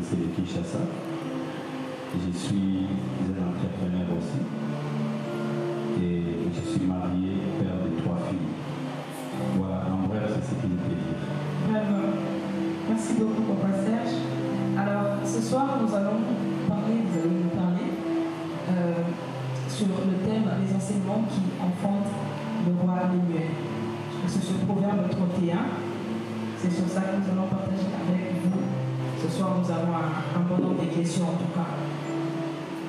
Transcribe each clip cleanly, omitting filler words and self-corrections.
c'est de Kinshasa. Je suis un entrepreneur aussi. Et je suis marié, père de 3 filles. Voilà, en bref, c'est ce que je peux dire. Vraiment. Merci beaucoup, Papa Serge. Alors, ce soir, vous allez nous parler sur le thème des enseignements qui enfantent le roi muet. C'est sur Proverbe 31. C'est sur ça que nous allons partager avec vous. Ce soir, nous avons un bon nombre de questions, en tout cas.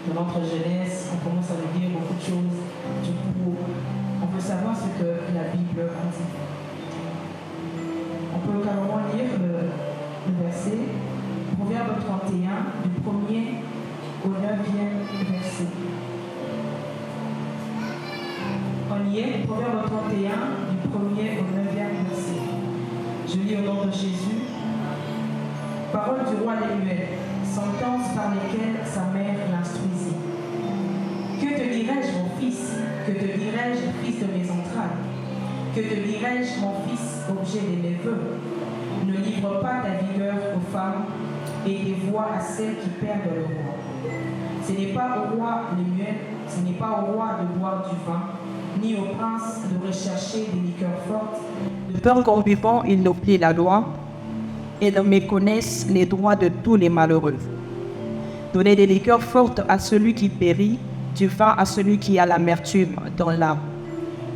De notre jeunesse, on commence à nous dire beaucoup de choses. Du coup, on veut savoir ce que la Bible a dit. On peut carrément lire le verset, Proverbe 31, du 1er au 9e verset. On y est, Proverbe 31, du 1er au 9e verset. Je lis au nom de Jésus. Parole du roi Lémuel, sentence par lesquelles sa mère l'instruisit. Que te dirais-je, mon fils? Que te dirais-je, fils de mes entrailles? Que te dirais-je, mon fils, objet de mes vœux? Ne livre pas ta vigueur aux femmes et tes voix à celles qui perdent le roi. Ce n'est pas au roi Lémuel, ce n'est pas au roi de boire du vin, ni au prince de rechercher des liqueurs fortes. De peur qu'en vivant, ils n'oublient la loi et ne méconnaissent les droits de tous les malheureux. Donnez des liqueurs fortes à celui qui périt, du vin à celui qui a l'amertume dans l'âme.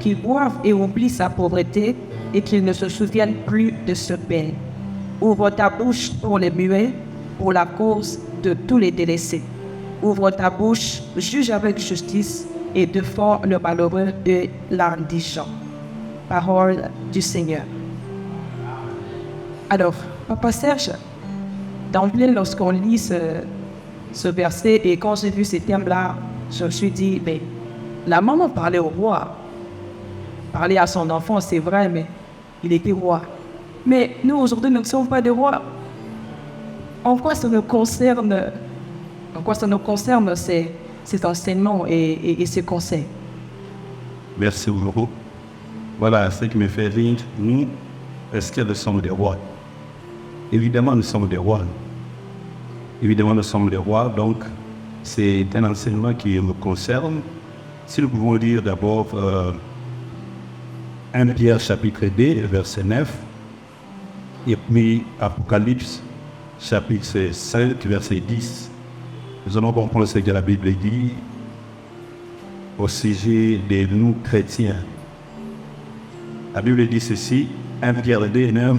Qu'il boive et oublie sa pauvreté et qu'il ne se souvienne plus de ce peine. Ouvre ta bouche pour les muets, pour la cause de tous les délaissés. Ouvre ta bouche, juge avec justice et défends le malheureux et l'indigent. Parole du Seigneur. Alors, Papa Serge, d'emblée, lorsqu'on lit ce verset et quand j'ai vu ces thèmes-là, je me suis dit, mais la maman parlait au roi, parlait à son enfant, c'est vrai, mais il était roi. Mais nous, aujourd'hui, nous ne sommes pas des rois. En quoi ça nous concerne, cet enseignement et ces conseils? Merci beaucoup. Voilà ce qui me fait rire. Nous, est-ce que nous sommes des rois? Évidemment, nous sommes des rois. Évidemment, nous sommes des rois, donc c'est un enseignement qui nous concerne. Si nous pouvons lire d'abord 1 Pierre chapitre 2, verset 9, et puis Apocalypse chapitre 5, verset 10. Nous allons comprendre ce que la Bible dit au sujet de nous chrétiens. La Bible dit ceci, 1 Pierre 2, 9,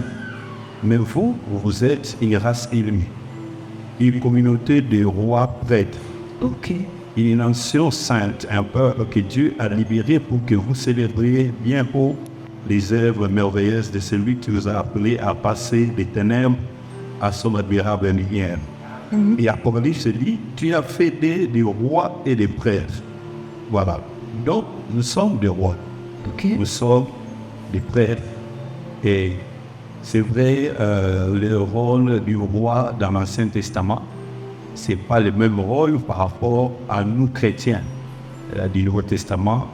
mais vous êtes une race élue, une communauté de rois prêtres, une nation sainte, un peuple que Dieu a libéré pour que vous célébriez bien haut les œuvres merveilleuses de celui qui vous a appelé à passer des ténèbres à son admirable lumière. Et Apocalypse dit, tu as fait des rois et des prêtres. Voilà. Donc, nous sommes des rois. Nous sommes des prêtres. Et c'est vrai, le rôle du roi dans l'Ancien Testament, ce n'est pas le même rôle par rapport à nous chrétiens du Nouveau Testament.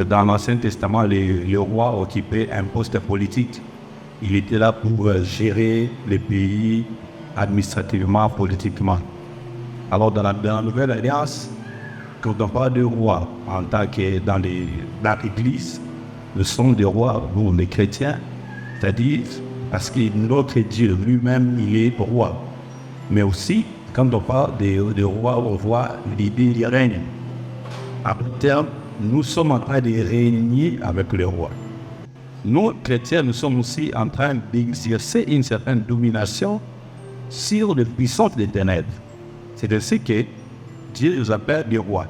Dans l'Ancien Testament, le roi occupait un poste politique. Il était là pour gérer les pays administrativement, politiquement. Alors dans la Nouvelle Alliance, quand on parle de roi, en tant que dans l'Église, nous sommes des rois, nous les chrétiens, c'est-à-dire parce que notre Dieu lui-même, il est roi. Mais aussi, quand on parle de roi, on voit l'idée du règne. À terme, nous sommes en train de régner avec le roi. Nous, chrétiens, nous sommes aussi en train d'exercer une certaine domination sur les puissances des ténèbres. C'est ainsi que Dieu nous appelle des rois.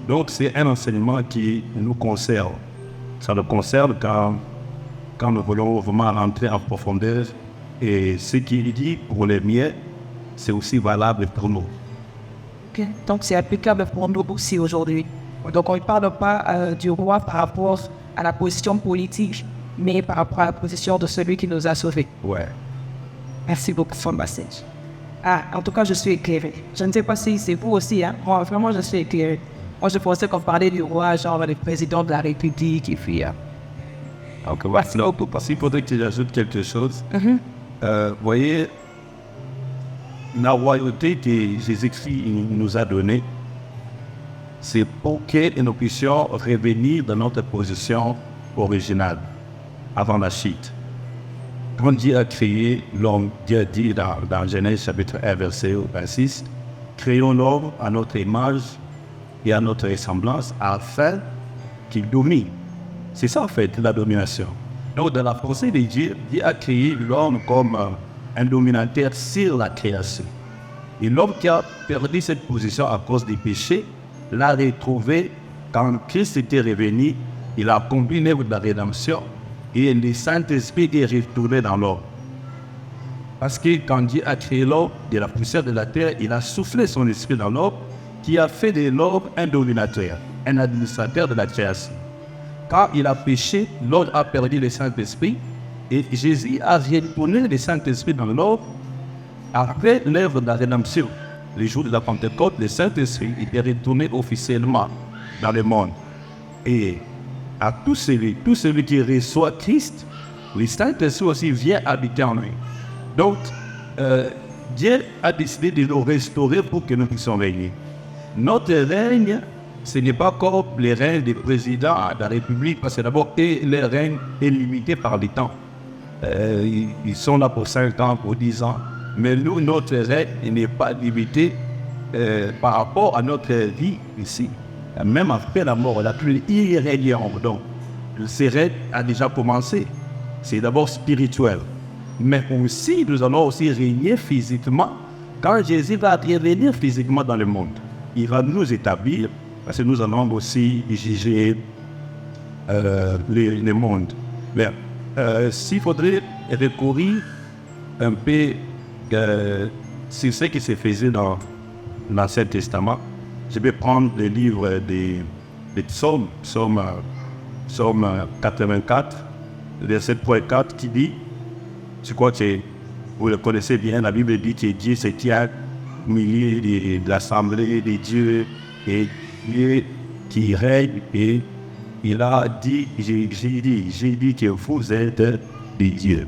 Donc c'est un enseignement qui nous concerne. Ça nous concerne quand nous voulons vraiment rentrer en profondeur. Et ce qu'il dit pour les miens, c'est aussi valable pour nous. Okay. Donc c'est applicable pour nous aussi aujourd'hui. Donc on ne parle pas du roi par rapport à la position politique, mais par rapport à la position de celui qui nous a sauvés. Ouais. Merci beaucoup, Fonbassage. En tout cas, je suis éclairé. Je ne sais pas si c'est vous aussi, hein. Moi, vraiment, je suis éclairé. Moi, je pensais qu'on parlait du roi, genre le président de la République, et puis... Donc, voici parce qu'il faudrait que j'ajoute quelque chose. Vous voyez, la royauté que Jésus-Christ nous a donnée, c'est pour que nous puissions revenir dans notre position originale, avant la chute. Quand Dieu a créé l'homme, Dieu a dit dans Genèse chapitre 1, verset 26, « Créons l'homme à notre image et à notre ressemblance, afin qu'il domine. » C'est ça en fait, la domination. Donc dans la pensée de Dieu, Dieu a créé l'homme comme un dominateur sur la création. Et l'homme qui a perdu cette position à cause des péchés, l'a retrouvé quand Christ était revenu. Il a accompli l'œuvre de la rédemption et le Saint-Esprit est retourné dans l'homme. Parce que quand Dieu a créé l'homme de la poussière de la terre, il a soufflé son esprit dans l'homme qui a fait de l'homme un dominateur, un administrateur de la création. Quand il a péché, l'homme a perdu le Saint-Esprit et Jésus a retourné le Saint-Esprit dans l'homme après l'œuvre de la rédemption. Le jour de la Pentecôte, le Saint-Esprit est retourné officiellement dans le monde. Et à tout celui qui reçoit Christ, le Saint-Esprit aussi vient habiter en lui. Donc, Dieu a décidé de nous restaurer pour que nous puissions régner. Notre règne, ce n'est pas comme les règnes des présidents de la République, parce que d'abord, leur règne est limité par les temps. Ils sont là pour 5 ans, pour 10 ans. Mais nous, notre règne n'est pas limité par rapport à notre vie ici. Même après la mort, la plus irréliable. Donc, ce règne a déjà commencé. C'est d'abord spirituel. Mais aussi, nous allons aussi régner physiquement quand Jésus va revenir physiquement dans le monde. Il va nous établir, parce que nous allons aussi juger le monde. Mais s'il faudrait recourir un peu sur ce qui se faisait dans l'Ancien Testament, je vais prendre le livre des psaumes, psaume 84, verset 4 qui dit, je crois que vous le connaissez bien, la Bible dit que Dieu se tient au milieu de l'assemblée des dieux et Dieu qui règne, et il a dit, j'ai dit que vous êtes des dieux.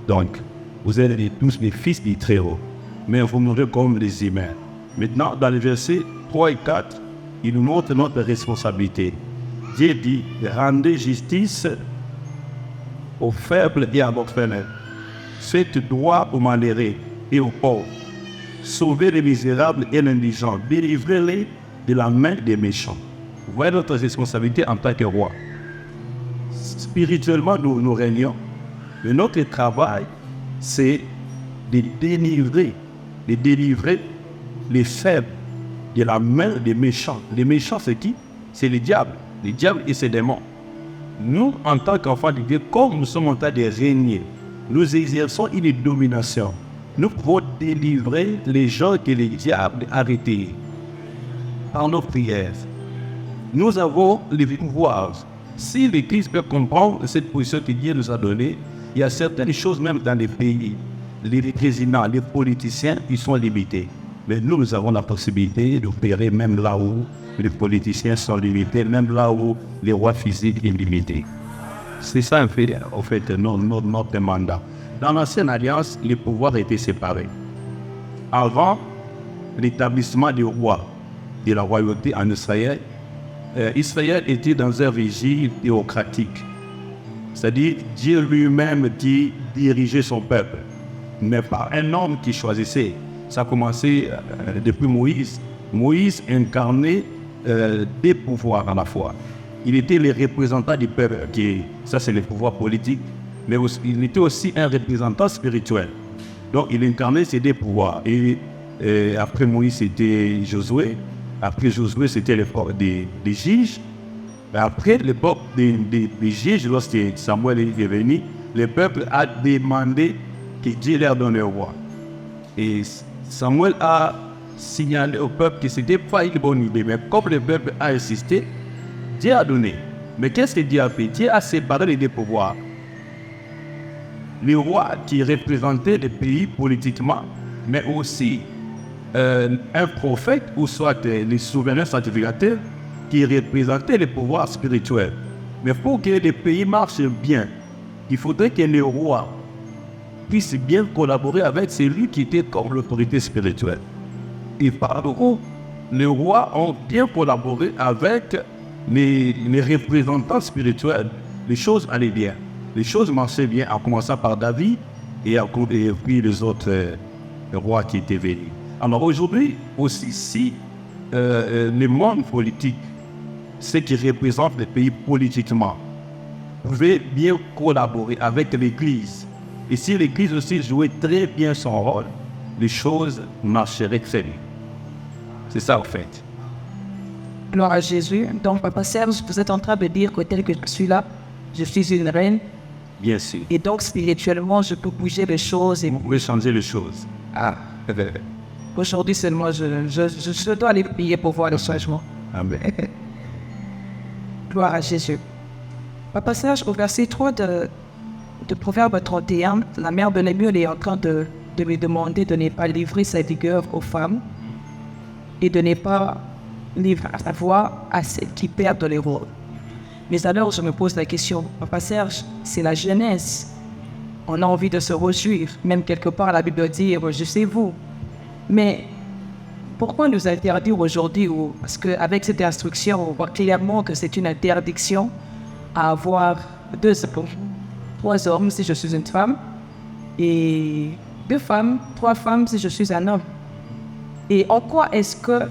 Donc, vous êtes tous les fils du Très-Haut, mais vous mourrez comme des humains. Maintenant, dans les versets 3 et 4, il nous montre notre responsabilité. Dieu dit, rendez justice aux faibles et à l'orphelin. Faites droit aux malheureux et aux pauvres. Sauvez les misérables et l'indigent. Délivrez-les de la main des méchants. Vous voyez notre responsabilité en tant que roi. Spirituellement, nous régnons. Mais notre travail, c'est de délivrer les faibles de la main des méchants. Les méchants, c'est qui? C'est le diable et ses démons. Nous, en tant qu'enfants de Dieu, comme nous sommes en train de régner, nous exerçons une domination. Nous pouvons délivrer les gens que le diable a arrêtés par nos prières. Nous avons le pouvoir. Si l'Église peut comprendre cette position que Dieu nous a donnée, il y a certaines choses même dans les pays, les présidents, les politiciens, ils sont limités. Mais nous avons la possibilité d'opérer même là où les politiciens sont limités, même là où les rois physiques sont limités. C'est ça en fait notre mandat. Dans l'ancienne alliance, les pouvoirs étaient séparés. Avant l'établissement des rois, de la royauté en Israël, Israël était dans un régime théocratique. C'est-à-dire Dieu lui-même qui dirigeait son peuple, mais pas un homme qui choisissait. Ça a commencé depuis Moïse. Moïse incarnait des pouvoirs à la fois. Il était le représentant du peuple, ça c'est le pouvoir politique, mais aussi, il était aussi un représentant spirituel. Donc il incarnait ces deux pouvoirs. Et après Moïse, c'était Josué. Après Josué, c'était l'époque des juges. Après l'époque des juges, lorsque Samuel est venu, le peuple a demandé que Dieu leur donne le roi. Et Samuel a signalé au peuple que ce n'était pas une bonne idée. Mais comme le peuple a insisté, Dieu a donné. Mais qu'est-ce que Dieu a fait? Dieu a séparé les deux pouvoirs. Le roi qui représentait le pays politiquement, mais aussi un prophète, ou soit les souverains sanctificateurs, qui représentaient le pouvoir spirituel. Mais pour que le pays marche bien, il faudrait que le roi puisse bien collaborer avec celui qui était comme l'autorité spirituelle. Et par contre, les rois ont bien collaboré avec les représentants spirituels. Les choses allaient bien. Les choses marchaient bien, en commençant par David et puis les autres rois qui étaient venus. Alors aujourd'hui, aussi, si le monde politique, ceux qui représentent les pays politiquement, pouvaient bien collaborer avec l'Église, et si l'Église aussi jouait très bien son rôle, les choses marcheraient très bien. C'est ça, en fait. Gloire à Jésus. Donc, Papa Serge, vous êtes en train de dire que tel que je suis là, je suis une reine. Bien sûr. Et donc, spirituellement, je peux bouger les choses. Et vous pouvez changer les choses. Ah. Aujourd'hui seulement, je dois aller prier pour voir le changement. Amen. Gloire à Jésus. Papa Serge, au verset 3 de Proverbe 31, la mère de Lémuel est en train de lui demander de ne pas livrer sa vigueur aux femmes et de ne pas livrer sa voix à celles qui perdent les rôles. Mais alors, je me pose la question, Papa Serge, c'est la jeunesse. On a envie de se réjouir, même quelque part la Bible dit, réjouissez-vous. Mais pourquoi nous interdire aujourd'hui? Parce qu'avec cette instruction, on voit clairement que c'est une interdiction à avoir 3 hommes si je suis une femme, et 2 femmes, 3 femmes si je suis un homme. Et en quoi est-ce que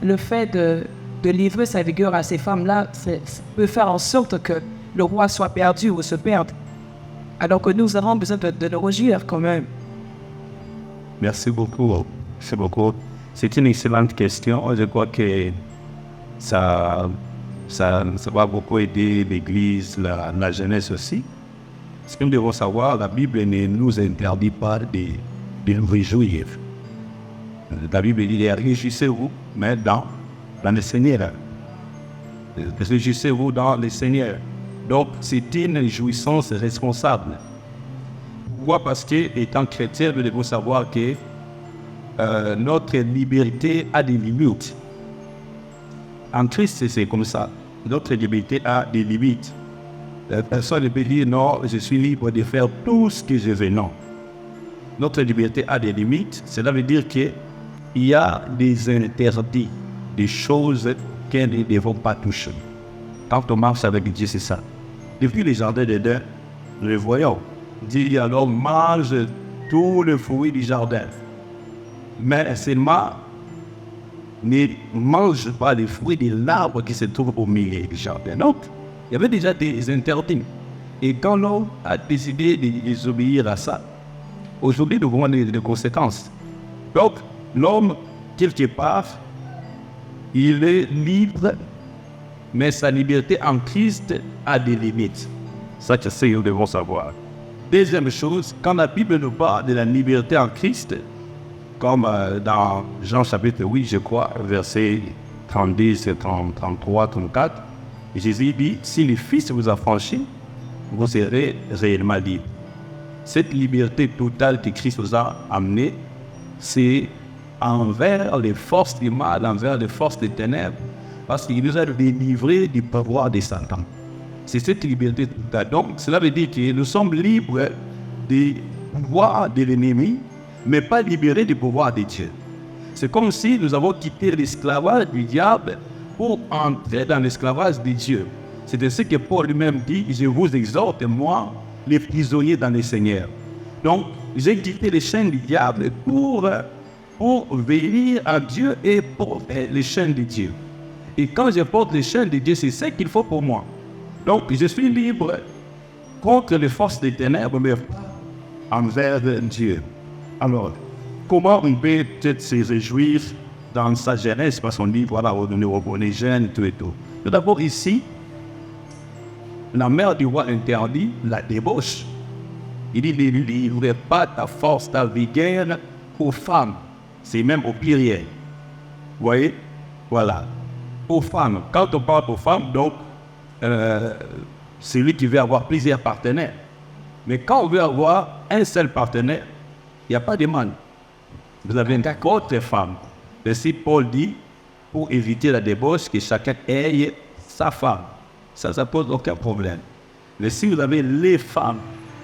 le fait de livrer sa vigueur à ces femmes-là peut faire en sorte que le roi soit perdu ou se perde, alors que nous avons besoin de le réjouir quand même? Merci beaucoup. C'est une excellente question. Je crois que ça va beaucoup aider l'Église, la jeunesse aussi. Ce que nous devons savoir, la Bible ne nous interdit pas de nous réjouir. La Bible dit, réjouissez-vous, mais dans le Seigneur. Réjouissez-vous dans le Seigneur. Donc, c'est une jouissance responsable. Pourquoi? Parce que, étant chrétien, nous devons savoir que notre liberté a des limites. En Christ, c'est comme ça. Notre liberté a des limites. La personne ne peut dire non, je suis libre de faire tout ce que je veux. Non. Notre liberté a des limites. Cela veut dire qu'il y a des interdits, des choses que nous ne devons pas toucher. Quand on marche avec Dieu, c'est ça. Depuis les jardins d'Éden, nous le voyons. Dieu dit alors mange tous les fruits du jardin. Mais seulement ne mange pas les fruits de l'arbre qui se trouve au milieu du jardin. Donc, il y avait déjà des interdits. Et quand l'homme a décidé de désobéir à ça, aujourd'hui, nous voyons les conséquences. Donc, l'homme, quelque part, il est libre, mais sa liberté en Christ a des limites. Ça, c'est ce que nous devons savoir. Deuxième chose, quand la Bible nous parle de la liberté en Christ, comme dans Jean chapitre 8, je crois, versets 30, 33, 34, Jésus dit, si le Fils vous a franchi, vous serez réellement libre. Cette liberté totale que Christ vous a amenée, c'est envers les forces du mal, envers les forces des ténèbres, parce qu'il nous a délivrés du pouvoir de Satan. C'est cette liberté totale. Donc, cela veut dire que nous sommes libres du pouvoir de l'ennemi, mais pas libérés du pouvoir de Dieu. C'est comme si nous avons quitté l'esclavage du diable pour entrer dans l'esclavage de Dieu. C'est ce que Paul lui-même dit, je vous exhorte, moi, les prisonniers dans le Seigneur. Donc, j'ai quitté les chaînes du diable pour venir à Dieu et porter les chaînes de Dieu. Et quand je porte les chaînes de Dieu, c'est ce qu'il faut pour moi. Donc, je suis libre contre les forces des ténèbres, mais envers Dieu. Alors, comment on peut peut-être se réjouir dans sa jeunesse, parce qu'on dit, voilà, on est jeune, tout et tout. Tout d'abord, ici, la mère du roi interdit la débauche. Il dit, ne livre pas ta force, ta vigueur aux femmes. C'est même au pluriel. Vous voyez? Voilà. Aux femmes. Quand on parle aux femmes, donc, c'est lui qui veut avoir plusieurs partenaires. Mais quand on veut avoir un seul partenaire, il n'y a pas de demande. Vous avez une autre femme. Mais si Paul dit, pour éviter la débauche, que chacun ait sa femme, ça pose aucun problème. Mais si vous avez les femmes,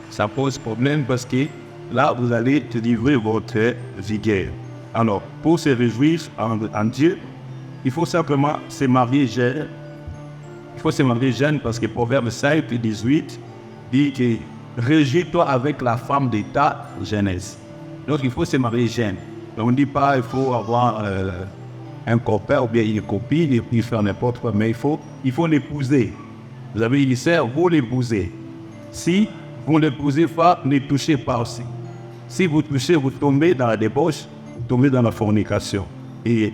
ça pose problème parce que là, vous allez livrer votre vigueur. Alors, pour se réjouir en Dieu, il faut simplement se marier jeune. Il faut se marier jeune parce que Proverbe 5, 18 dit que réjouis-toi avec la femme de ta jeunesse. Donc, il faut se marier jeune. Donc, on ne dit pas qu'il faut avoir un copain ou bien une copine et puis faire n'importe quoi, mais il faut l'épouser. Vous avez une sœur, vous l'épousez. Si vous ne l'épousez pas, ne touchez pas aussi. Si vous touchez, vous tombez dans la débauche, vous tombez dans la fornication. Et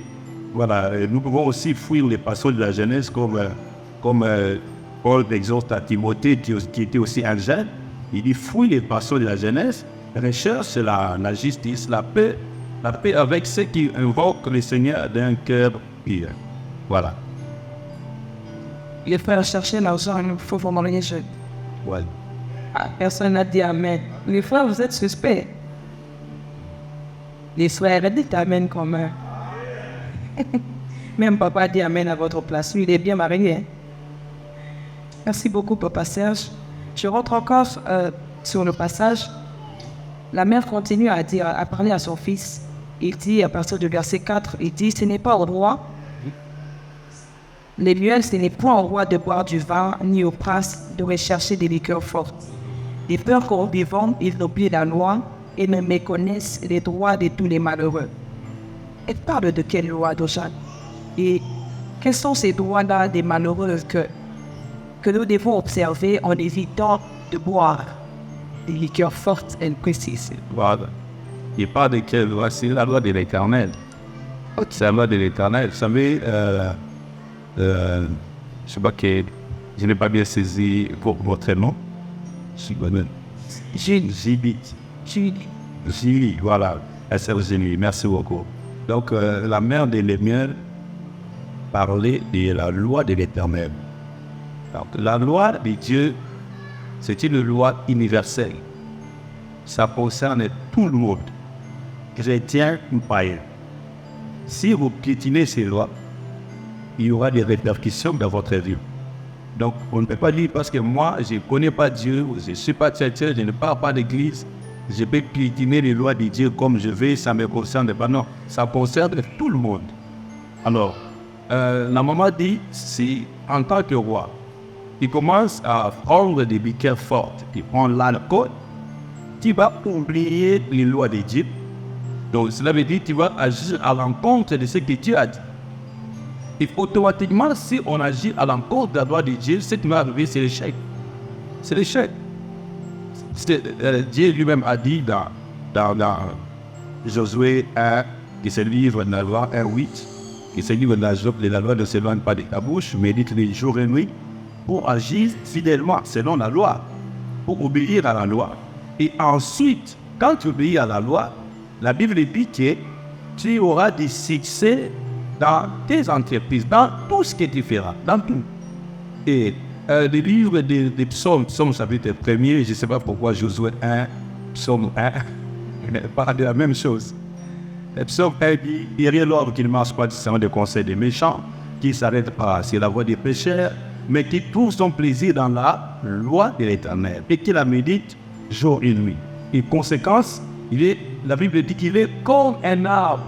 voilà, nous pouvons aussi fuir les passions de la jeunesse comme Paul exhorte à Timothée, qui était aussi un jeune. Il dit, fuis les passions de la jeunesse, recherche la justice, la paix avec ceux qui invoquent le Seigneur d'un cœur pur. Voilà. Les frères chercher l'argent, il faut vous marier jeune. Ouais. Personne n'a dit Amen. Les frères, vous êtes suspects. Les frères, dites Amen comme eux. Même papa dit Amen à votre place. Lui, il est bien marié. Hein? Merci beaucoup, papa Serge. Je rentre encore sur le passage. La mère continue à parler à son fils. Il dit, à partir du verset 4, il dit, ce n'est pas au roi. Les muels, ce n'est point au roi de boire du vin, ni au prince de rechercher des liqueurs fortes. De peur qu'au vivant, ils oublient la loi et ne méconnaissent les droits de tous les malheureux. Elle parle de quelle loi, Dojane? Et quels sont ces droits-là des malheureux que nous devons observer en évitant de boire des liqueurs fortes et précises? Voilà. Il parle de quelle loi? C'est la loi de l'Éternel. C'est la loi de l'Éternel. Vous savez, je ne sais pas que je n'ai pas bien saisi votre nom. Julie, voilà. La sœur Julie, merci beaucoup. Donc, la mère de Lémiel parlait de la loi de l'Éternel. Donc, la loi de Dieu, c'est une loi universelle. Ça concerne tout le monde, chrétien ou païen. Si vous piétinez ces lois, il y aura des répercussions dans votre vie. Donc, on ne peut pas dire parce que moi, je ne connais pas Dieu, je ne suis pas chrétien, je ne parle pas d'église, je peux piétiner les lois de Dieu comme je veux, ça ne me concerne pas. Non, ça concerne tout le monde. Alors, la maman dit, c'est en tant que roi, il commence à prendre des biquets fortes, il prend l'alcool, tu vas oublier les lois de Dieu. Donc, cela veut dire que tu vas agir à l'encontre de ce que Dieu a dit. Et automatiquement, si on agit à l'encontre de la loi de Dieu, ce qui va arriver, c'est l'échec. C'est l'échec. Dieu lui-même a dit dans Josué 1, que ce livre de la loi 1:8, que ce livre de la loi ne s'éloigne pas de ta bouche, médite les jours et nuits, pour agir fidèlement selon la loi, pour obéir à la loi. Et ensuite, quand tu obéis à la loi, la Bible dit que tu auras des succès dans tes entreprises, dans tout ce que tu feras, dans tout. Et le livre des psaumes, chapitre 1er, je ne sais pas pourquoi Josué 1, psaume 1, parle de la même chose. Le psaume 1 dit, il n'y a l'homme qui ne marche pas selon les conseils des méchants, qui ne s'arrête pas sur la voie des pécheurs, mais qui trouve son plaisir dans la loi de l'Éternel et qui la médite jour et nuit. Et conséquence, la Bible dit qu'il est comme un arbre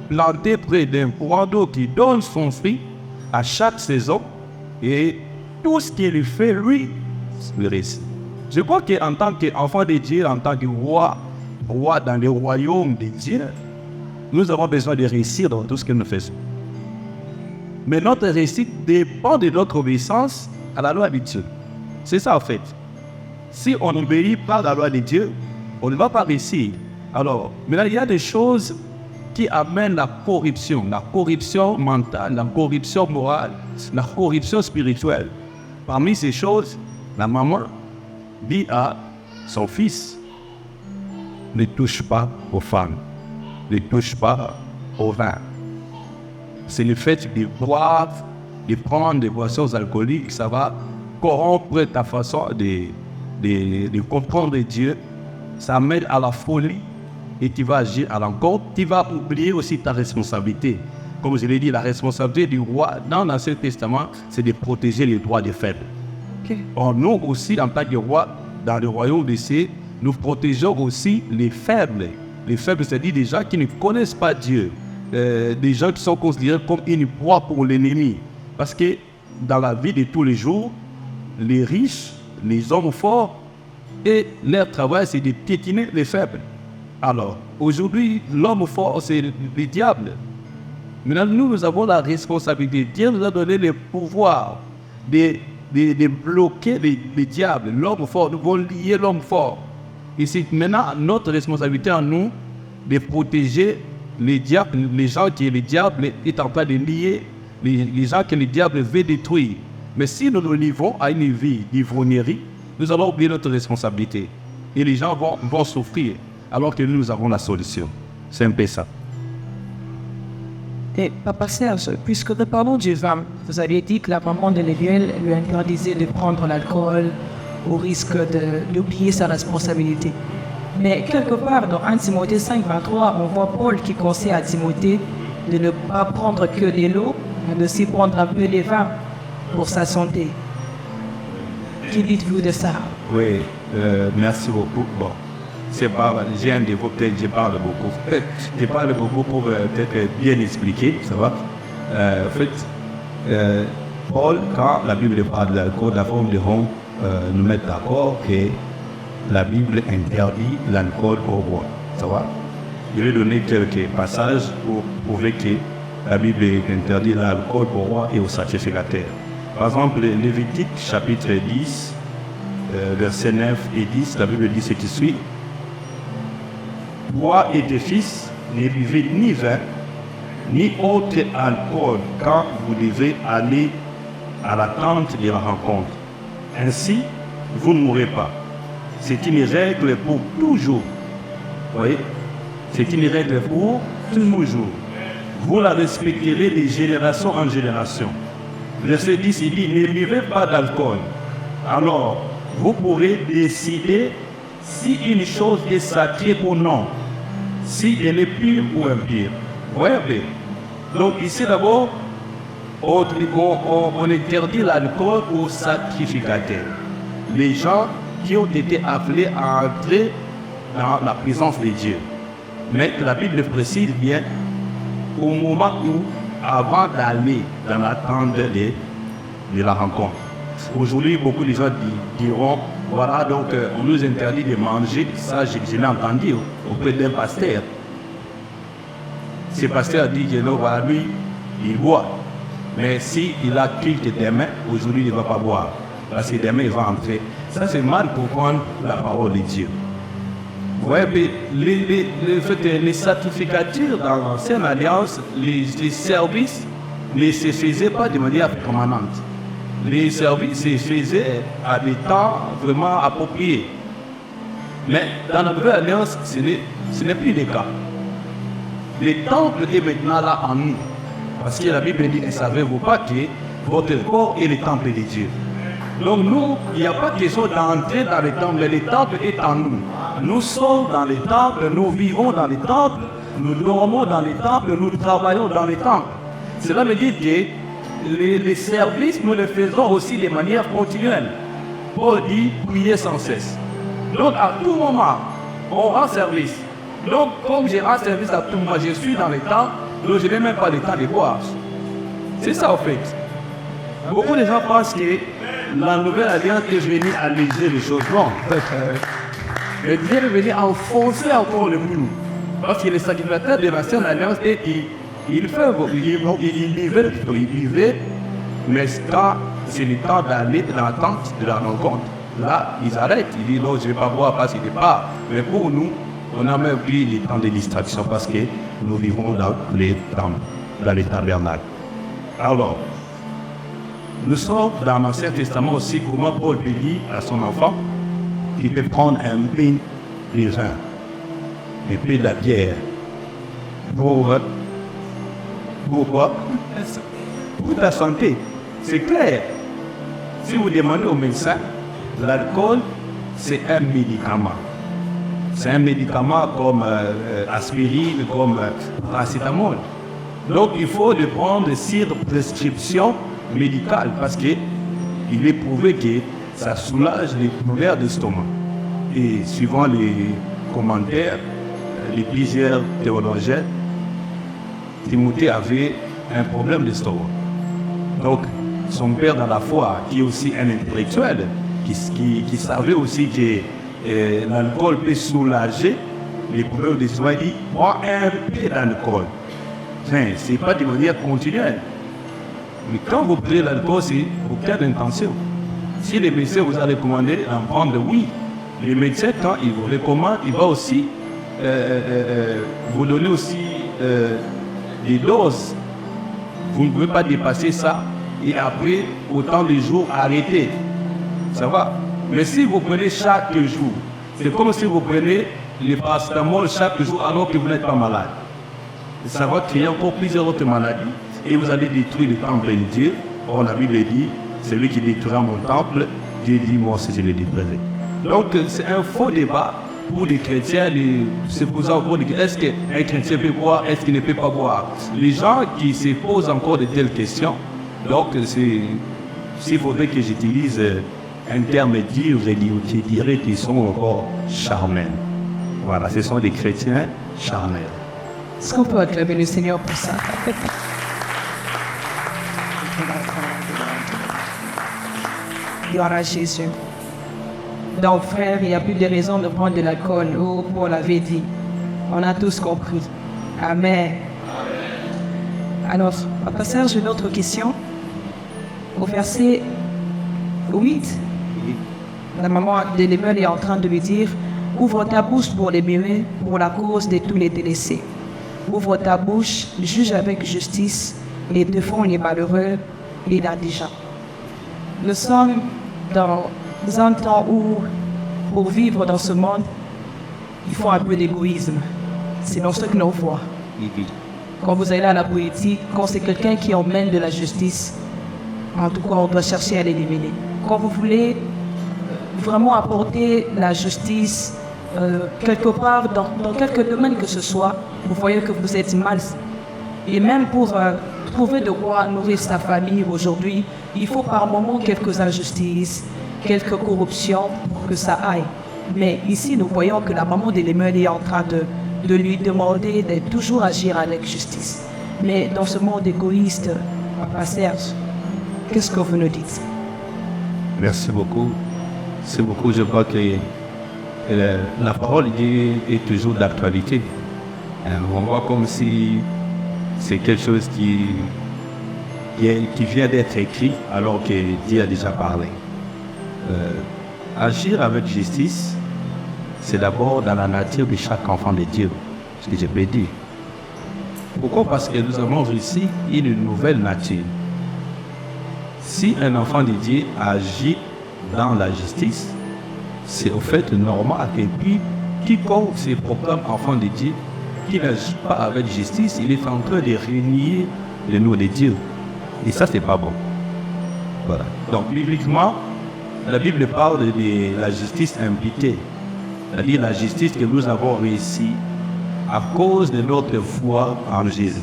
planté près d'un courant d'eau qui donne son fruit à chaque saison et tout ce qu'il fait, lui, le réussit. Je crois qu'en tant qu'enfant de Dieu, en tant que roi dans le royaume de Dieu, nous avons besoin de réussir dans tout ce que nous faisons. Mais notre réussite dépend de notre obéissance à la loi de Dieu. C'est ça en fait. Si on n'obéit pas à la loi de Dieu, on ne va pas réussir. Alors, maintenant, il y a des choses qui amènent la corruption mentale, la corruption morale, la corruption spirituelle. Parmi ces choses, la maman dit à son fils, ne touche pas aux femmes, ne touche pas au vin. C'est le fait de boire, de prendre des boissons alcooliques, ça va corrompre ta façon de comprendre Dieu. Ça mène à la folie et tu vas agir à l'encontre. Tu vas oublier aussi ta responsabilité. Comme je l'ai dit, la responsabilité du roi dans l'Ancien Testament, c'est de protéger les droits des faibles. Okay. Or, nous aussi, en tant que roi, dans le royaume de Dieu, nous protégeons aussi les faibles. Les faibles, c'est-à-dire des gens qui ne connaissent pas Dieu. Des gens qui sont considérés comme une proie pour l'ennemi. Parce que dans la vie de tous les jours, les riches, les hommes forts, et leur travail, c'est de piétiner les faibles. Alors, aujourd'hui, l'homme fort, c'est le diable. Maintenant, nous avons la responsabilité. Dieu nous a donné le pouvoir de bloquer les diables. L'homme fort, nous devons lier l'homme fort. Et c'est maintenant notre responsabilité à nous de protéger les diables, les gens que le diable est en train de lier, les gens que le diable veut détruire. Mais si nous nous livrons à une vie d'ivrognerie, nous allons oublier notre responsabilité. Et les gens vont souffrir, alors que nous avons la solution. C'est un peu ça. Et Papa Serge, puisque nous parlons du vin, vous avez dit que la maman de Léviel lui interdisait de prendre l'alcool au risque d'oublier sa responsabilité. Mais quelque part, dans 1 Timothée 5,23, on voit Paul qui conseille à Timothée de ne pas prendre que de l'eau, mais de s'y prendre un peu de vin pour sa santé. Que dites-vous de ça? Oui, merci beaucoup. Bon, c'est pas, j'ai un défaut, peut-être je parle beaucoup. Je parle beaucoup pour peut-être bien expliquer, ça va. En fait, Paul, quand la Bible parle de l'alcool, la forme de rond, nous met d'accord que la Bible interdit l'alcool pour boire. Ça va? Je vais donner quelques passages pour prouver que la Bible interdit l'alcool pour boire et aux sacrificateurs. Par exemple, Lévitique chapitre 10, versets 9 et 10, la Bible dit ce qui suit. Toi et tes fils ne buvez ni vin, ni autre alcool quand vous devez aller à la tente de la rencontre. Ainsi, vous ne mourrez pas. C'est une règle pour toujours. Vous voyez? C'est une règle pour toujours. Vous la respecterez de génération en génération. Verset 10, il dit, ne buvez pas d'alcool. Alors, vous pourrez décider si une chose est sacrée ou non, si elle est pure ou impure. Vous voyez? Donc ici d'abord, on interdit l'alcool aux sacrificateurs. Les gens qui ont été appelés à entrer dans la présence de Dieu. Mais la Bible précise bien au moment où, avant d'aller dans la tente de la rencontre. Aujourd'hui, beaucoup de gens diront, voilà, donc on nous interdit de manger. Ça, je l'ai entendu auprès d'un pasteur. Ce pasteur a dit que non, voilà, lui, il boit. Mais s'il a culte demain, aujourd'hui, il ne va pas boire. Parce que demain, il va entrer. Ça, c'est mal pour prendre la parole de Dieu. Vous voyez, les sacrificatures dans l'ancienne alliance, les services ne se faisaient pas de manière permanente. Les services se faisaient à des temps vraiment appropriés. Mais dans la nouvelle alliance, ce n'est plus le cas. Le temple est maintenant là en nous. Parce que la Bible dit, ne savez-vous pas que votre corps est le temple de Dieu. Donc nous, il n'y a pas question d'entrer dans le temple, mais le temple est en nous. Nous sommes dans le temple, nous vivons dans le temple, nous dormons dans le temple, nous travaillons dans le temple. Cela veut dire que les services, nous les faisons aussi de manière continuelle. Paul dit, priez sans cesse. Donc à tout moment, on rend service. Donc comme je rends service à tout moment, je suis dans le temple, donc je n'ai même pas le temps de boire. C'est ça en fait. Beaucoup de gens pensent que la nouvelle alliance est venue alléger les choses. Non. Mais Dieu est venu enfoncer encore le boulot. Parce que les sacrificateurs de l'ancienne alliance, ils vivaient, mais quand c'est le temps d'aller dans la tente de la rencontre, là, ils arrêtent. Ils disent non, je ne vais pas boire parce qu'il n'est pas. Mais pour nous, on a même pris les temps de distraction parce que nous vivons dans les temples, dans les tabernacles. Alors, nous sommes dans l'Ancien Testament aussi, comment Paul peut dire à son enfant qu'il peut prendre un peu de vin, un peu de la bière, pour quoi? Pour ta santé. C'est clair. Si vous demandez au médecin, l'alcool, c'est un médicament. C'est un médicament comme aspirine, comme paracétamol. Donc il faut le prendre sur prescription médicale parce qu'il est prouvé que ça soulage les douleurs d'estomac. et suivant les commentaires, les plusieurs théologiens, Timothée avait un problème d'estomac. Donc, son père dans la foi, qui est aussi un intellectuel, qui savait aussi que l'alcool peut soulager les problèmes d'estomac, il dit, bois un peu d'alcool. Ce n'est pas de manière continuelle. Mais quand vous prenez l'alcool, c'est pour quelle intention? Si les médecins vous ont recommandé d'en prendre, oui. Les médecins, quand ils vous recommandent, il va aussi vous donner aussi des doses. Vous ne pouvez pas dépasser ça et après, autant de jours, arrêter. Ça va? Mais si vous prenez chaque jour, c'est comme si vous prenez les paracétamol chaque jour alors que vous n'êtes pas malade. Ça va créer encore plusieurs autres maladies et vous allez détruire le temple de Dieu. Or, la Bible dit, celui qui détruira mon temple, Dieu dit, moi aussi je le détruirai. Donc, c'est un faux débat pour les chrétiens. C'est pour ça qu'on dit, est-ce qu'un chrétien peut boire, est-ce qu'il ne peut pas boire? Les gens qui se posent encore de telles questions, donc s'il faudrait que j'utilise un terme dur, je dirais qu'ils sont encore charnels. Voilà, ce sont des chrétiens charnels. Est-ce qu'on peut acclamer le Seigneur pour ça? Gloire à Jésus. Donc, frère, il n'y a plus de raison de prendre de l'alcool. Oh, Paul l'avait dit. On a tous compris. Amen. Alors, on va passer à une autre question. Au verset 8, la maman de Lémuel est en train de lui dire, ouvre ta bouche pour les muets, pour la cause de tous les délaissés. Ouvre ta bouche, juge avec justice, et défends les malheureux et les indigents. Nous sommes dans un temps où, pour vivre dans ce monde, il faut un peu d'égoïsme. C'est dans ce que l'on voit. Quand vous allez à la politique, quand c'est quelqu'un qui emmène de la justice, en tout cas, on doit chercher à l'éliminer. Quand vous voulez vraiment apporter la justice quelque part, dans quelque domaine que ce soit, vous voyez que vous êtes mal. Et même pour trouver de quoi nourrir sa famille aujourd'hui, il faut par moments quelques injustices, quelques corruptions pour que ça aille. Mais ici, nous voyons que la maman de Lémuel est en train de lui demander de toujours agir avec justice. Mais dans ce monde égoïste, Papa Serge, qu'est-ce que vous nous dites? Merci beaucoup. C'est beaucoup. Je crois que la parole est toujours d'actualité. On voit comme si c'est quelque chose qui vient d'être écrit alors que Dieu a déjà parlé. Agir avec justice, c'est d'abord dans la nature de chaque enfant de Dieu, ce que je peux dire. Pourquoi? Parce que nous avons reçu une nouvelle nature. Si un enfant de Dieu agit dans la justice, c'est au fait normal. Et puis, quiconque se proclame enfant de Dieu, qui n'agit pas avec justice, il est en train de renier le nom de Dieu. Et ça, c'est pas bon. Voilà. Donc, bibliquement, la Bible parle de la justice imputée, c'est-à-dire la justice que nous avons réussi à cause de notre foi en Jésus.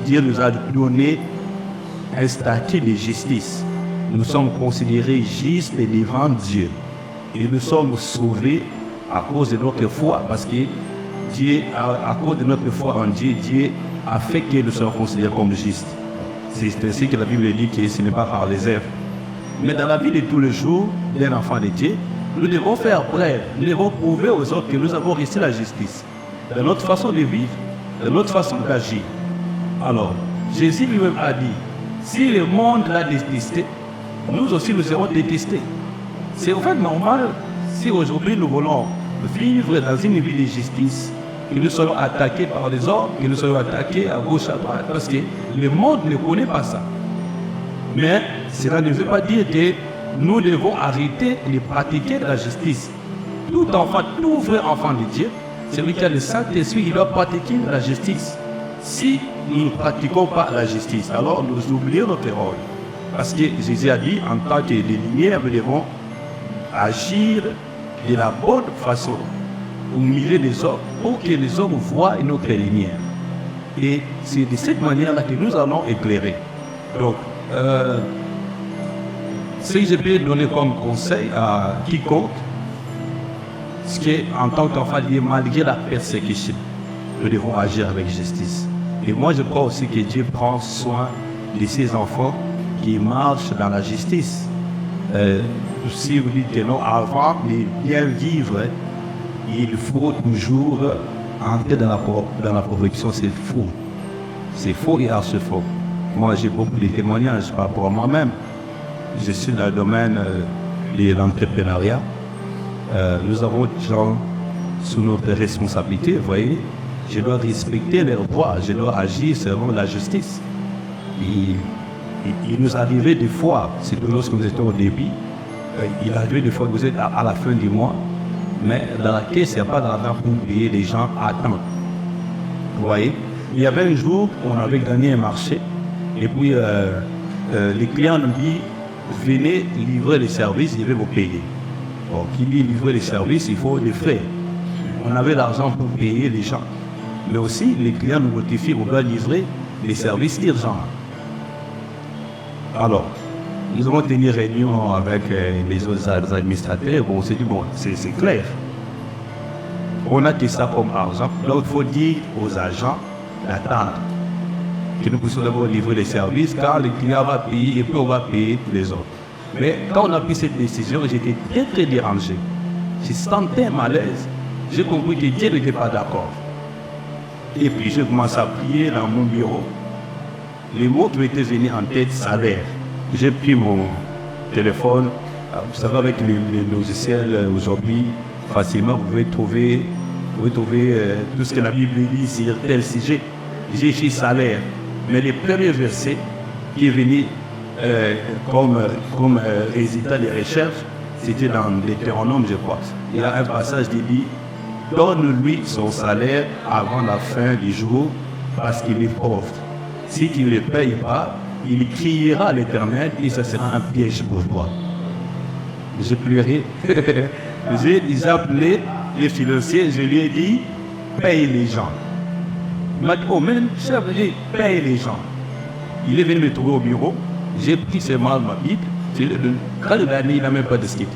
Dieu nous a donné un statut de justice. Nous sommes considérés justes devant Dieu. Et nous sommes sauvés à cause de notre foi, parce que Dieu, à cause de notre foi en Dieu, Dieu a fait que nous soyons considérés comme justes. C'est ainsi que la Bible dit que ce n'est pas par les œuvres. Mais dans la vie de tous les jours d'un enfant de Dieu, nous devons faire preuve, nous devons prouver aux autres que nous avons reçu la justice. Dans notre façon de vivre, dans notre façon d'agir. Alors, Jésus lui-même a dit, si le monde l'a détesté, nous aussi nous serons détestés. C'est au fait normal si aujourd'hui nous voulons vivre dans une vie de justice, que nous soyons attaqués par les hommes, que nous soyons attaqués à gauche, à droite, parce que le monde ne connaît pas ça. Mais cela ne veut pas dire que nous devons arrêter de pratiquer la justice. Tout enfant, tout vrai enfant de Dieu, celui qui a le Saint-Esprit, il doit pratiquer la justice. Si nous ne pratiquons pas la justice, alors nous oublions notre rôle. Parce que Jésus a dit, en tant que des lumières, nous devons agir de la bonne façon au milieu des hommes, pour que les hommes voient notre lumière. Et c'est de cette manière-là que nous allons éclairer. Donc, si je peux donner comme conseil à quiconque, ce qui est en tant qu'enfant, malgré la persécution, nous devons agir avec justice. Et moi, je crois aussi que Dieu prend soin de ses enfants qui marchent dans la justice. Si vous dites que non, avant de bien vivre, il faut toujours entrer dans la corruption. C'est faux. C'est faux et archi-faux. Moi, j'ai beaucoup de témoignages par rapport à moi-même. Je suis dans le domaine de l'entrepreneuriat. Nous avons des gens sous notre responsabilité, vous voyez. Je dois respecter leurs droits, je dois agir selon la justice. Il nous arrivait des fois, surtout lorsque nous étions au début, il arrivait des fois que vous êtes à la fin du mois, mais dans la caisse, il n'y a pas d'argent pour payer les gens à temps. Vous voyez, il y avait un jour où on avait gagné un marché, et puis les clients nous disent, venez livrer les services, je vais vous payer. Bon, qui dit livrer les services, il faut des frais. On avait l'argent pour payer les gens. Mais aussi, les clients nous notifient qu'on doit livrer les services d'urgence. Alors, nous avons tenu une réunion avec les autres administrateurs. Bon, on s'est dit, bon, c'est clair. On a tout ça comme argent. Donc, il faut dire aux agents d'attendre que nous puissions d'abord livrer les services, car le client va payer et puis on va payer les autres. Mais quand on a pris cette décision, j'étais très très dérangé. Je sentais malaise. J'ai compris que Dieu n'était pas d'accord. Et puis je commence à prier dans mon bureau. Les mots qui m'étaient venus en tête, salaire. J'ai pris mon téléphone. Vous savez, avec les logiciels aujourd'hui, facilement, vous pouvez trouver tout ce que la Bible dit sur tel sujet. J'ai écrit salaire. Mais les premiers versets qui est venu comme résultat des recherches, c'était dans Deutéronome, je crois. Il y a un passage qui dit « Donne-lui son salaire avant la fin du jour, parce qu'il est pauvre. Si tu ne le payes pas, il criera à l'Éternel et ça sera un piège pour toi. » J'ai pleuré. J'ai appelé les financiers, je lui ai dit « Paye les gens. » Il m'a dit « Oh, même chef, paye les gens. » Il est venu me trouver au bureau. J'ai pris seulement ma Bible. Quand il a dit, il n'a même pas discuté.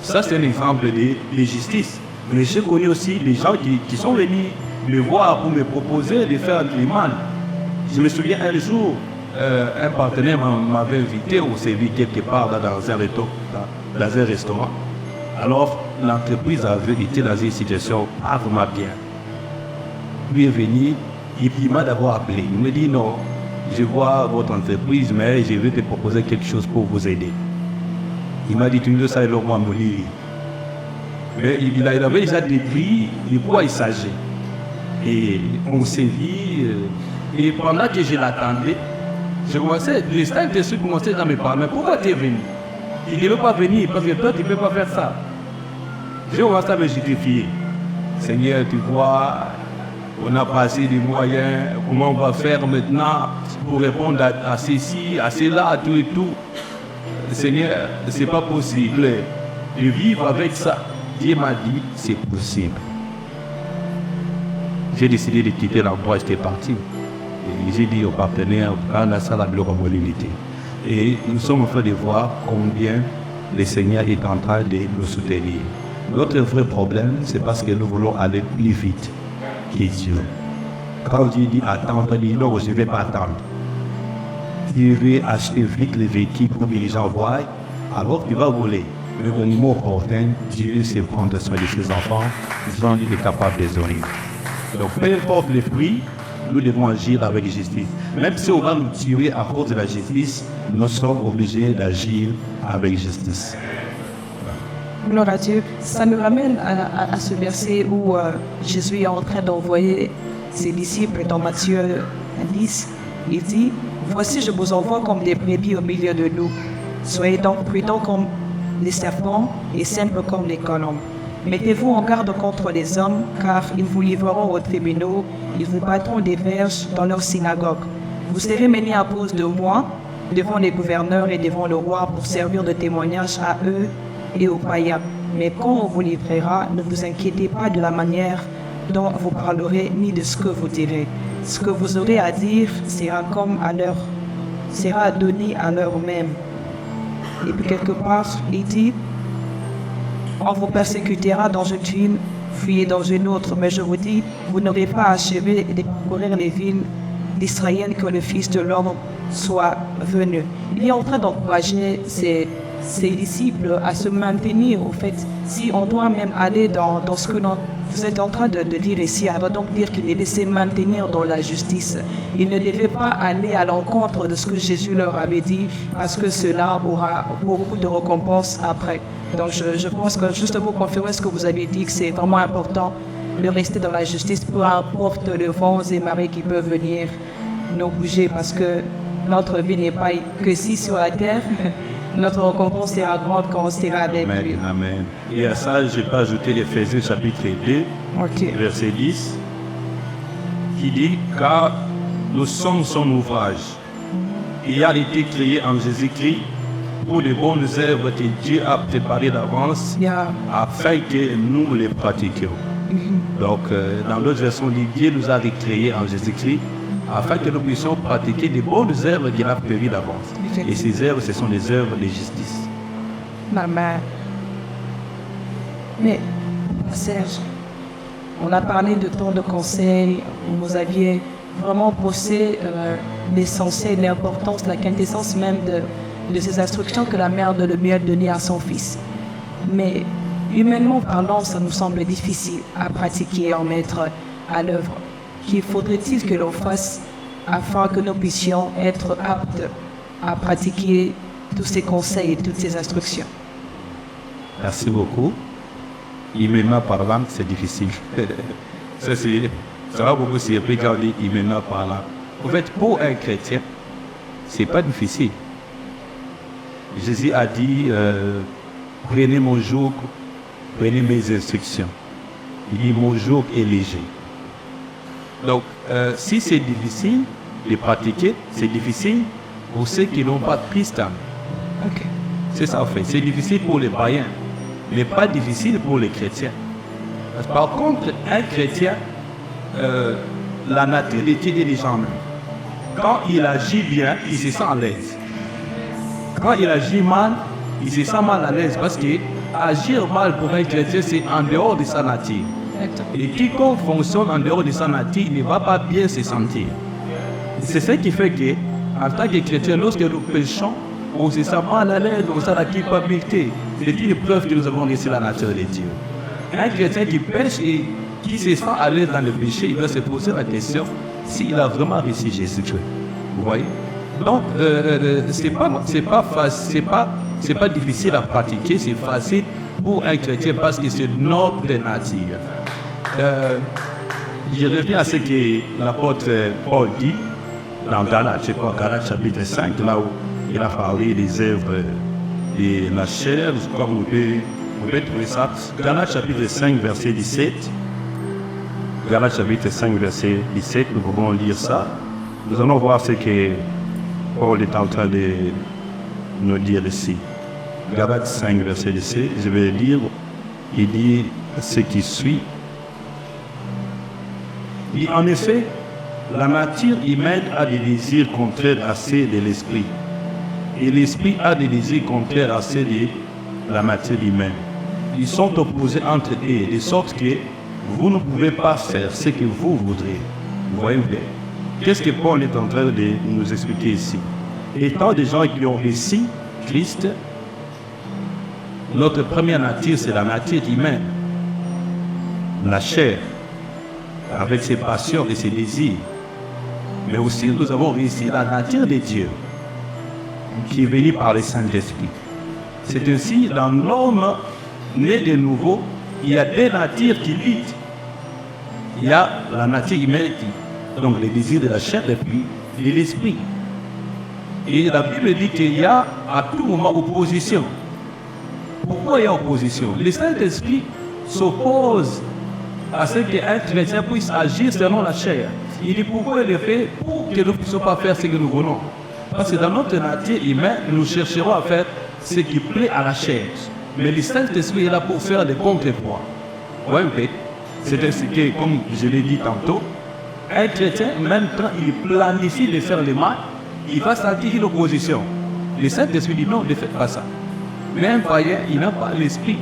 Ça, c'est un exemple de justice. Mais j'ai connu aussi des gens qui sont venus me voir pour me proposer de faire du mal. Je me souviens un jour, un partenaire m'avait invité, on s'est vu quelque part là, dans un restaurant. Alors, l'entreprise avait été dans une situation pas vraiment bien. Lui est venu, et puis il m'a d'abord appelé. Il me dit non. Je vois votre entreprise, mais je vais te proposer quelque chose pour vous aider. Il m'a dit, tu ne sais pas moi mourir. Mais il avait déjà décrit de quoi il s'agit. Et on s'est dit, et pendant que je l'attendais, je commençais, les styles de ceux commençaient à me parler, mais pourquoi tu es venu? Il ne veut pas venir, parce que toi, tu ne peux pas faire ça. J'ai commencé à me justifier. Seigneur, tu vois, on a passé des moyens, comment on va faire maintenant pour répondre à ceci, à cela, à tout et tout. Seigneur, ce n'est pas possible de vivre avec ça. Dieu m'a dit, c'est possible. J'ai décidé de quitter l'emploi et j'étais parti. Et j'ai dit aux partenaires, on a ça la globalité. Et nous sommes en train de voir combien le Seigneur est en train de nous soutenir. Notre vrai problème, c'est parce que nous voulons aller plus vite que Dieu. Quand Dieu dit attendre, il dit non, je ne vais pas attendre. Tu veux acheter vite les véhicules pour que les gens voient, alors tu vas voler. Mais au moment opportun, Dieu sait prendre soin de ses enfants, il est capable de les honorer. Donc peu importe les fruits, nous devons agir avec justice. Même si on va nous tuer à cause de la justice, nous sommes obligés d'agir avec justice. Gloire à Dieu. Ça nous ramène à ce verset où Jésus est en train d'envoyer ses disciples dans Matthieu 10. Il dit, « Voici, je vous envoie comme des brebis au milieu de nous. Soyez donc prudents comme les serpents et simples comme les colombes. Mettez-vous en garde contre les hommes, car ils vous livreront aux tribunaux, ils vous battront des verges dans leurs synagogues. Vous serez menés à cause de moi devant les gouverneurs et devant le roi pour servir de témoignage à eux et aux païens. Mais quand on vous livrera, ne vous inquiétez pas de la manière dont vous parlerez ni de ce que vous direz. Ce que vous aurez à dire sera donné à l'heure même. » Et puis quelque part, il dit, on vous persécutera dans une ville, fuyez dans une autre. Mais je vous dis, vous n'aurez pas achevé de parcourir les villes d'Israël que le Fils de l'homme soit venu. Il est en train d'encourager ses disciples à se maintenir, au fait. Si on doit même aller dans ce que vous êtes en train de dire ici, elle va donc dire qu'il est laissé maintenir dans la justice. Il ne devait pas aller à l'encontre de ce que Jésus leur avait dit, parce que cela aura beaucoup de récompenses après. Donc je pense que juste pour confirmer ce que vous avez dit, que c'est vraiment important de rester dans la justice, peu importe les vents et marées qui peuvent venir nous bouger, parce que notre vie n'est pas que ici sur la terre. Notre récompense sera grande quand on sera avec lui. Amen. Et à ça, je peux ajouter l'Éphésiens chapitre 2, verset 10, qui dit « Car nous sommes son ouvrage, ayant été créé en Jésus-Christ pour les bonnes œuvres que Dieu a préparées d'avance, afin que nous les pratiquions. » Donc, dans l'autre version, Dieu nous a recréés en Jésus-Christ, afin que nous puissions pratiquer les bonnes œuvres qu'il a prévues d'avance. Et ces œuvres, ce sont des œuvres de justice. Maman. Mais, Serge, on a parlé de temps de conseil, vous aviez vraiment posé l'essentiel, l'importance, la quintessence même de ces instructions que la mère de lui a données à son fils. Mais, humainement parlant, ça nous semble difficile à pratiquer et à mettre à l'œuvre. Qu'il faudrait-il que l'on fasse afin que nous puissions être aptes à pratiquer tous ces conseils et toutes ces instructions? Merci beaucoup. Humainement parlant, c'est difficile. Ça va beaucoup surpris quand on dit humainement parlant. En fait, pour un chrétien, c'est pas difficile. Jésus a dit prenez mon joug, prenez mes instructions. Il dit mon joug est léger. Donc, si c'est difficile de pratiquer, c'est difficile pour ceux qui n'ont pas de Christ. Okay. C'est ça en fait. C'est difficile pour les païens, mais pas difficile pour les chrétiens. Par contre, un chrétien, la naturalité des gens, quand il agit bien, il se sent à l'aise. Quand il agit mal, il se sent mal à l'aise parce que agir mal pour un chrétien, c'est en dehors de sa nature. Et quiconque fonctionne en dehors de sa nature, il ne va pas bien se sentir. C'est ce qui fait que, en tant que chrétien, lorsque nous péchons, on se sent mal à l'aise, on sent la culpabilité. C'est une preuve que nous avons laissé la nature de Dieu. Un chrétien qui pêche et qui se sent à l'aise dans le péché, il va se poser la question s'il a vraiment reçu Jésus-Christ. Vous voyez? Donc, c'est pas difficile à pratiquer, c'est facile pour un chrétien parce que c'est notre nature. Je reviens à ce que l'apôtre Paul dit dans Galates chapitre 5, là où il a parlé des œuvres de la chair, comme vous pouvez trouver ça. Galates chapitre 5, verset 17. Galates chapitre 5, verset 17, nous pouvons lire ça. Nous allons voir ce que Paul est en train de nous dire ici. Galates 5, verset 17, je vais lire. Il dit ce qui suit. Il dit, en effet, la nature humaine a des désirs contraires à ceux de l'esprit. Et l'esprit a des désirs contraires à ceux de la matière humaine. Ils sont opposés entre eux, de sorte que vous ne pouvez pas faire ce que vous voudrez. Vous voyez bien. Qu'est-ce que Paul est en train de nous expliquer ici? Étant des gens qui ont réussi Christ, notre première nature, c'est la nature humaine. La chair, avec ses passions et ses désirs. Mais aussi, nous avons réussi la nature de Dieu, qui est venue par le Saint-Esprit. C'est ainsi, dans l'homme né de nouveau, il y a deux natures qui luttent. Il y a la nature humaine, donc les désirs de la chair et puis de l'esprit. Et la Bible dit qu'il y a à tout moment opposition. Pourquoi il y a opposition? Le Saint-Esprit s'oppose à ce qu'un chrétien puisse agir selon la chair. Il dit pourquoi il le fait? Pour que nous ne puissions pas faire ce que nous voulons. Parce que dans notre nature humaine, nous chercherons à faire ce qui plaît à la chair. Mais le Saint-Esprit est là pour faire des contrepoids. Oui, c'est ainsi que, comme je l'ai dit tantôt, un chrétien, même quand il planifie de faire le mal, il va sentir une opposition. Le Saint-Esprit dit non, ne faites pas ça. Mais un païen, il n'a pas l'esprit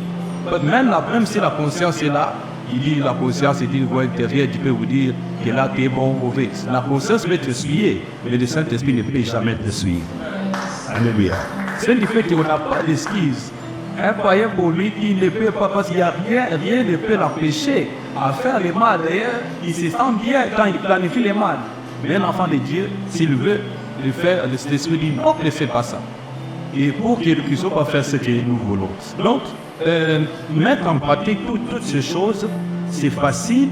Même si la conscience est là, il dit la conscience est une voix intérieure qui peut vous dire que là tu es bon ou mauvais. La conscience peut te suivre, mais le Saint-Esprit ne peut jamais te suivre. Alléluia. C'est du fait qu'on n'a pas d'excuses. Un croyant pour lui, il ne peut pas, parce qu'il n'y a rien ne peut l'empêcher à faire le mal. D'ailleurs, il se sent bien quand il planifie le mal. Mais un enfant de Dieu, s'il veut le faire, l'Esprit dit non, ne fais pas ça. Et pour que nous ne puissions pas faire ce que nous voulons. Donc, mettre en pratique toutes ces choses, c'est facile,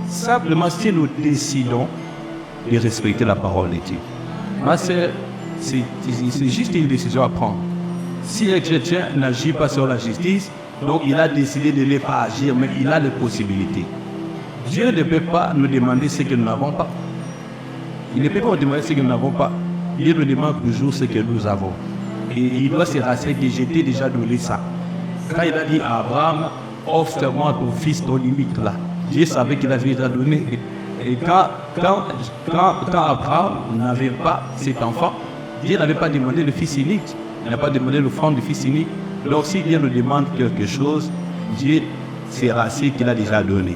simplement si nous décidons de respecter la parole de Dieu. Moi, c'est juste une décision à prendre. Si un chrétien n'agit pas sur la justice, donc il a décidé de ne pas agir, mais il a les possibilités. Dieu ne peut pas nous demander ce que nous n'avons pas. Il ne peut pas nous demander ce que nous n'avons pas. Il nous demande toujours ce que nous avons. Et il doit se rassurer que j'étais déjà donné ça. Quand il a dit à Abraham, offre-moi ton fils, ton limite là. Dieu savait qu'il avait déjà donné. Et quand Abraham n'avait pas cet enfant, Dieu n'avait pas demandé le fils unique. Il n'a pas demandé l'offrande du fils unique. Donc si Dieu nous demande quelque chose, Dieu sera sûr qu'il a déjà donné.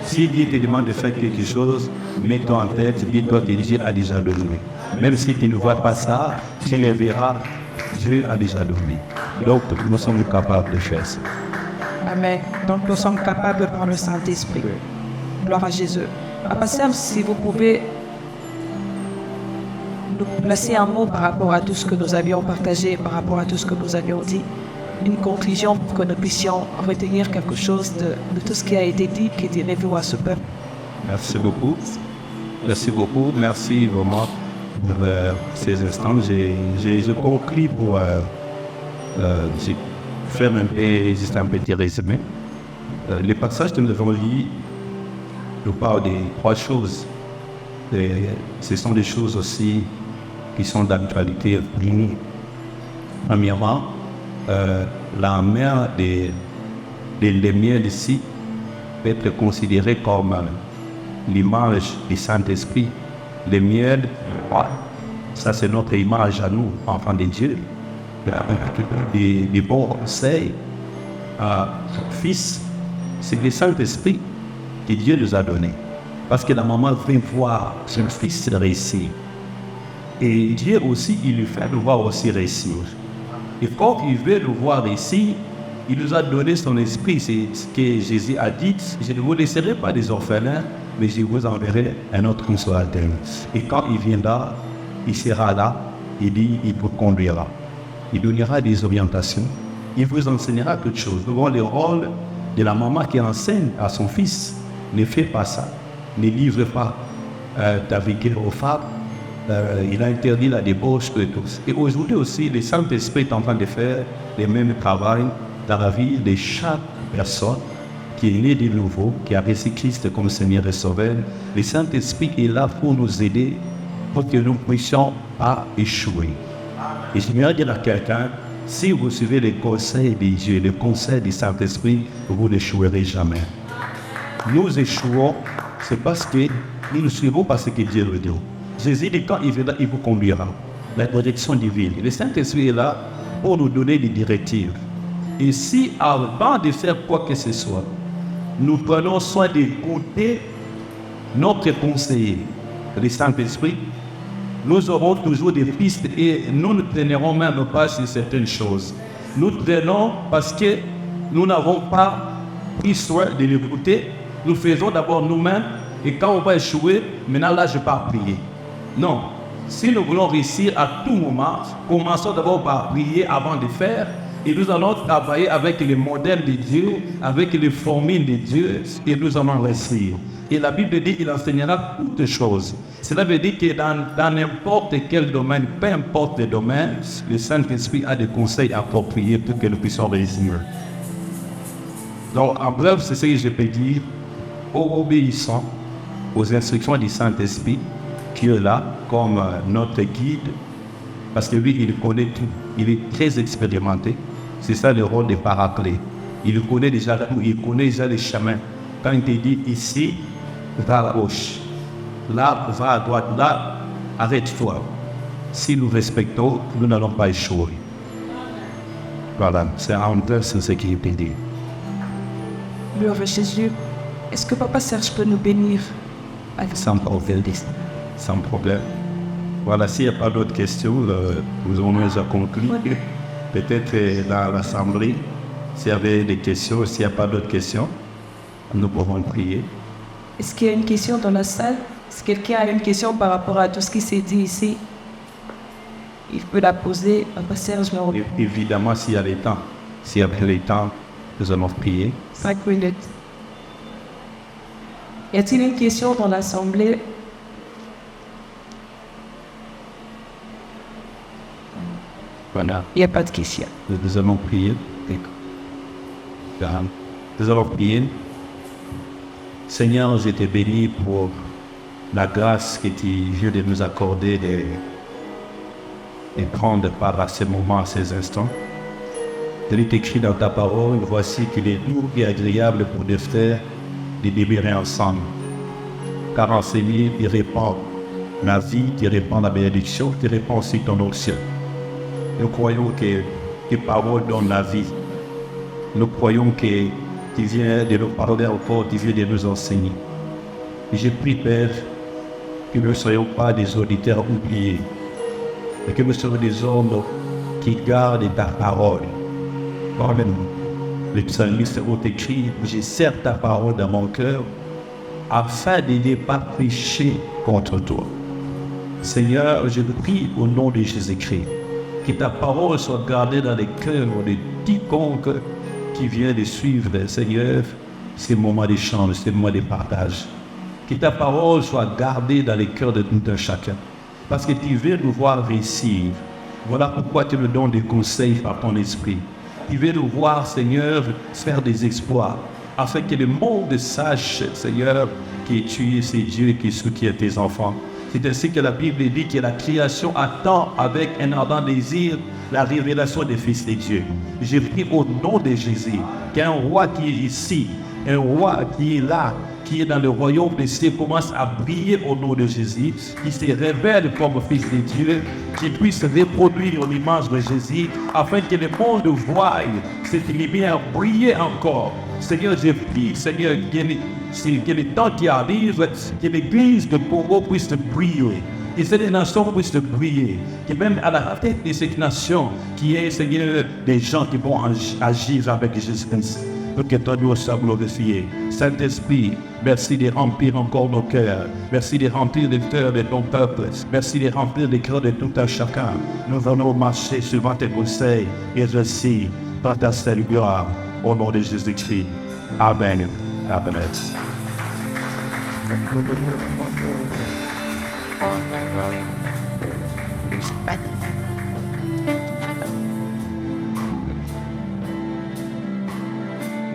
Si Dieu te demande de faire quelque chose, mets-toi en tête, dis-toi que Dieu a déjà donné. Même si tu ne vois pas ça, tu le verras, Dieu a déjà donné. Donc nous sommes capables de faire ça. Amen. Donc nous sommes capables par le Saint-Esprit. Gloire à Jésus. Pasteur, si vous pouvez nous placer un mot par rapport à tout ce que nous avions partagé, par rapport à tout ce que nous avions dit, une conclusion pour que nous puissions retenir quelque chose de tout ce qui a été dit, qui direz-vous à ce peuple? Merci beaucoup. Merci beaucoup. Merci vraiment pour ces instants. Je conclue pour faire un petit résumé. Les passages que nous avons lus nous parlent de trois choses. Ce sont des choses aussi qui sont d'actualité. Premièrement, la mer des lumières d'ici peut être considérée comme l'image du Saint-Esprit. Les miel, ça c'est notre image à nous, enfants de Dieu. Des bons conseils, fils, c'est le Saint-Esprit que Dieu nous a donné. Parce que la maman veut voir son fils réussir. Et Dieu aussi, il lui fait nous voir aussi réussir. Et quand il veut nous voir réussir, il nous a donné son esprit. C'est ce que Jésus a dit. Je ne vous laisserai pas des orphelins, mais je vous enverrai un autre consolateur. Et quand il viendra, il sera là, il vous conduira. Il donnera des orientations. Il vous enseignera quelque chose. Nous voyons le rôle de la maman qui enseigne à son fils. Ne fais pas ça. Ne livre pas ta vie aux femmes. Il a interdit la débauche et tout. Et aujourd'hui aussi, le Saint-Esprit est en train de faire le même travail dans la vie de chaque personne qui est née de nouveau, qui a reçu Christ comme Seigneur et Sauveur. Le Saint-Esprit est là pour nous aider, pour que nous ne puissions pas échouer. Et je voudrais dire à quelqu'un, si vous suivez les conseils de Dieu, les conseils du Saint-Esprit, vous n'échouerez jamais. Nous échouons, c'est parce que nous ne suivons pas ce que Dieu veut dire. Jésus dit quand il viendra, il vous conduira. La direction divine. Le Saint-Esprit est là pour nous donner des directives. Et si avant de faire quoi que ce soit, nous prenons soin d'écouter notre conseiller, le Saint-Esprit, nous aurons toujours des pistes et nous ne traînerons même pas sur certaines choses. Nous traînons parce que nous n'avons pas pris soin de l'écouter. Nous faisons d'abord nous-mêmes et quand on va échouer, maintenant là je pars prier. Non, si nous voulons réussir à tout moment, commençons d'abord par prier avant de faire et nous allons travailler avec les modèles de Dieu, avec les formules de Dieu et nous allons réussir. Et la Bible dit qu'il enseignera toutes choses. Cela veut dire que dans n'importe quel domaine, peu importe le domaine, le Saint-Esprit a des conseils appropriés pour que nous puissions réussir. Donc en bref, c'est ce que je peux dire, obéissant aux instructions du Saint-Esprit, qui est là comme notre guide, parce que lui, il connaît tout. Il est très expérimenté. C'est ça le rôle des paraclés. Il connaît déjà tout, il connaît déjà les chemins. Quand il te dit ici, va à gauche, là, va à droite, là, arrête-toi. Si nous respectons, nous n'allons pas échouer. Voilà, c'est en deux, c'est ce qu'il peut dire. Gloire à Jésus. Est-ce que Papa Serge peut nous bénir avec Sans problème. Sans problème. Voilà, s'il n'y a pas d'autres questions, nous allons déjà conclure. Peut-être dans l'Assemblée, s'il y avait des questions, s'il n'y a pas d'autres questions, nous pourrons prier. Est-ce qu'il y a une question dans la salle? Si quelqu'un a une question par rapport à tout ce qui s'est dit ici, il peut la poser. Papa Serge me répond. Évidemment, s'il y a le temps. S'il y avait le temps, nous allons prier. 5 minutes. Y a-t-il une question dans l'Assemblée? Voilà. Il n'y a pas de question. Nous allons prier. Nous allons prier. Seigneur, je te bénis pour la grâce que tu viens de nous accorder de prendre part à ce moment, à ces instants. Il est écrit dans ta parole, voici qu'il est doux et agréable pour deux frères de demeurer ensemble. Car enseigner, il répand la vie, il répand la bénédiction, il répand aussi ton onction. Nous croyons que tes paroles donnent la vie. Nous croyons que tu viens de nous parler encore, tu viens de nous enseigner. Et je prie, Père, que nous ne soyons pas des auditeurs oubliés, mais que nous soyons des hommes qui gardent ta parole. Les psalmistes ont écrit, j'ai serre ta parole dans mon cœur, afin de ne pas pécher contre toi. Seigneur, je prie au nom de Jésus-Christ, que ta parole soit gardée dans les cœurs de quiconque qui vient de suivre, Seigneur, ces moments d'échange, ces moments de partage. Que ta parole soit gardée dans les cœurs de tout un chacun. Parce que tu veux nous voir réussir. Voilà pourquoi tu nous donnes des conseils par ton esprit. Tu veux nous voir, Seigneur, faire des exploits. Afin que le monde sache, Seigneur, que tu es ce Dieu qui soutient tes enfants. C'est ainsi que la Bible dit que la création attend avec un ardent désir la révélation des fils de Dieu. Je prie au nom de Jésus qu'un roi qui est ici, un roi qui est là, qui est dans le royaume des cieux, commence à briller au nom de Jésus, qui se révèle comme fils de Dieu, qui puisse reproduire l'image de Jésus, afin que le monde voie cette lumière briller encore. Seigneur, je prie, Seigneur, que le temps qui arrive, que l'Église de Congo puisse briller, que cette nation puisse briller, que même à la tête de cette nation, qui est, Seigneur, des gens qui vont agir avec Jésus-Christ. Que ton nom soit glorifié. Saint-Esprit, merci de remplir encore nos cœurs. Merci de remplir les cœurs de ton peuple. Merci de remplir les cœurs de tout un chacun. Nous allons marcher suivant tes conseils et réussir par ta seule gloire. Au nom de Jésus-Christ. Amen. Amen.